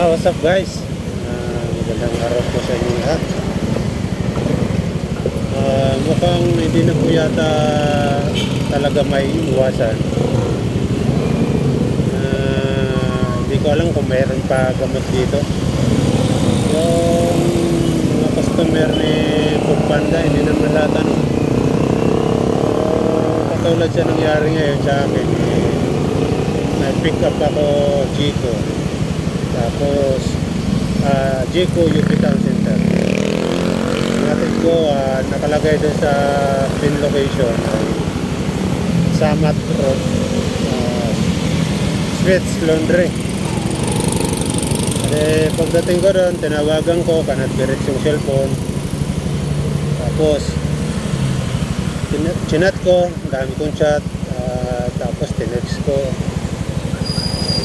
What's up guys? Magandang araw po sa inyo lahat. Mukhang hindi na po yata talaga may iwasan. Hindi ko alam kung mayroon pa gamot dito. Yung mga customer ni Foodpanda, hindi naman lahat ano. Katulad siya nangyari ngayon sa akin. Pick up ako Chico. Tapos Jico UP Town Center. Natin ko nakalagay doon sa pin location ay Samat Road, Sweets Laundry. Pagdating ko doon, tinawagan ko, kanat-birit yung cellphone. Tapos chinat ko, dami kong chat. Tapos tinext ko.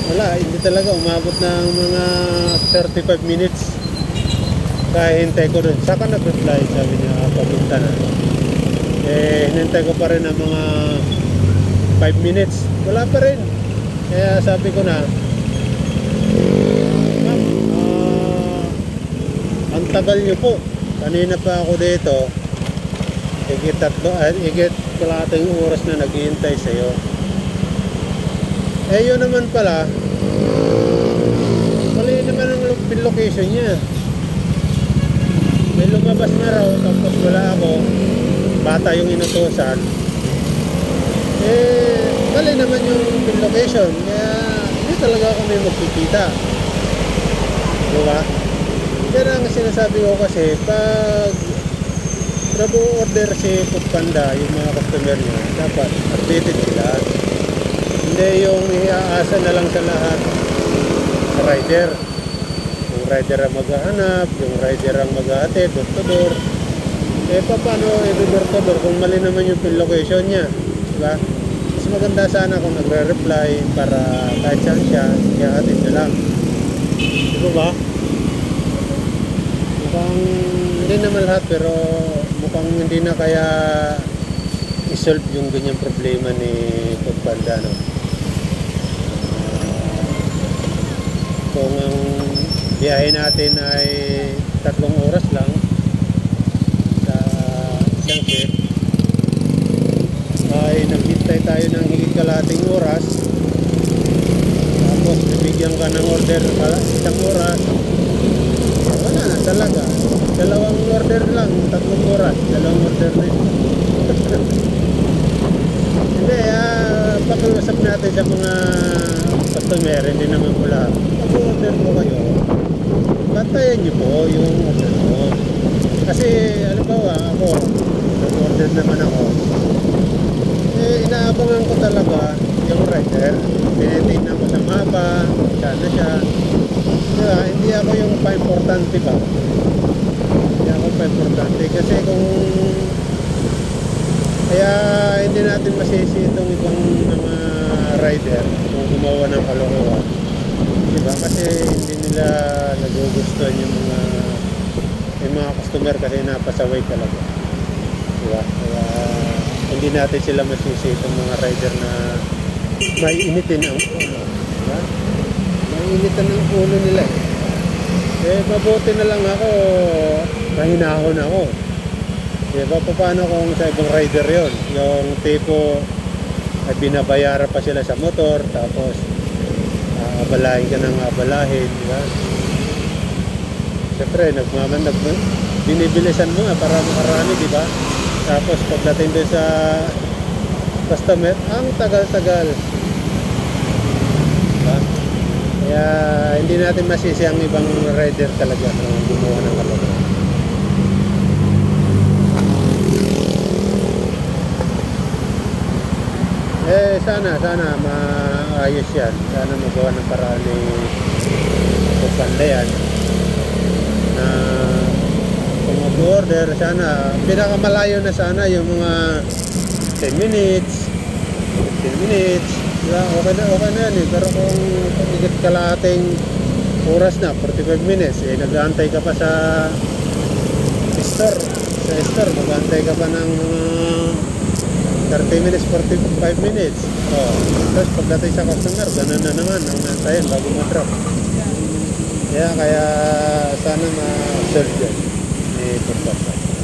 Wala, hindi talaga umabot ng mga 35 minutes. Kaya hintay ko doon. Saka nag-reply, sabi niya, papunta na. Hinintay ko pa rin ng mga 5 minutes. Wala pa rin. Kaya sabi ko na, ma'am, ang tagal niyo po. Kanina pa ako dito. Higit kalahating oras na naghihintay sa'yo. Yun naman pala, mali naman ang location niya. May lumabas na raw, tapos wala ako. Bata yung inutusan. Mali naman yung location. Kaya hindi talaga ako may magkikita. Diba? Kaya ang sinasabi ko kasi, pag order si Foodpanda, yung mga customer niya, dapat updated sila. Hindi yung iaasa na lang sa lahat sa rider. Yung rider ang maghahanap, yung rider ang maghahatid, door to door. Paano door to door kung mali naman yung pin location niya? Diba? Mas maganda sana kung nagre-reply para kahit saan siya, ihahatid na lang. Diba ba? Mukhang hindi naman lahat, pero mukhang hindi na kaya isolve yung ganyang problema ni Foodpanda, no? Kung ang biyahe natin ay 3 oras lang sa isang shift, ay naghintay tayo ng higit kalahating oras, tapos bibigyan ka ng order isang oras, wala na talaga. 2 order lang, 3 oras, 2 order rin. Hindi, pakiusap natin sa mga customer, hindi naman po lahat. Pag-order po kayo, bantayan nyo po yung order mo. Kasi, halimbawa, ako, nag-order naman ako. Inaabangan ko talaga yung rider. Tinitingnan ko sa mapa, saan na siya. Diba, hindi ako yung pa-importante ba? Hindi ako pa-importante. Kasi kung kaya hindi natin masisi itong ibang mga rider kung gumawa ng kalokohan, diba? Kasi hindi nila nagugustuhan yung mga customer kasi napasaway talaga, diba? Kaya hindi natin sila masisi itong mga rider na may initin ang ulo, diba? May initan ang ulo nila mabuti na lang ako, mahinahon ako. Diba, paano kung sa ibang rider yon, yung tipo ay binabayaran pa sila sa motor, tapos abalahin ka ng abalahin, diba? Siyempre, binibilisan mo para makarami, diba? Tapos pagdating doon sa customer, ang tagal-tagal, diba? Kaya hindi natin masisi ang ibang rider talaga kung gumawa ng kalokohan. Sana maayos yan. Sana magawa ng paraan ni Foodpanda yan na kung mag-order, sana pinakamalayo na sana yung mga 10 minutes 15 minutes, diba? Okay na yan pero kung higit kalahating oras na 45 minutes, nag-aantay ka pa sa store, mag-aantay ka pa ng 30 minutes, 45 minutes. Tapos pagdating sa customer, ganun na naman ang nantayin bago ma-drop. Kaya sana ma-observe yan ni Professor.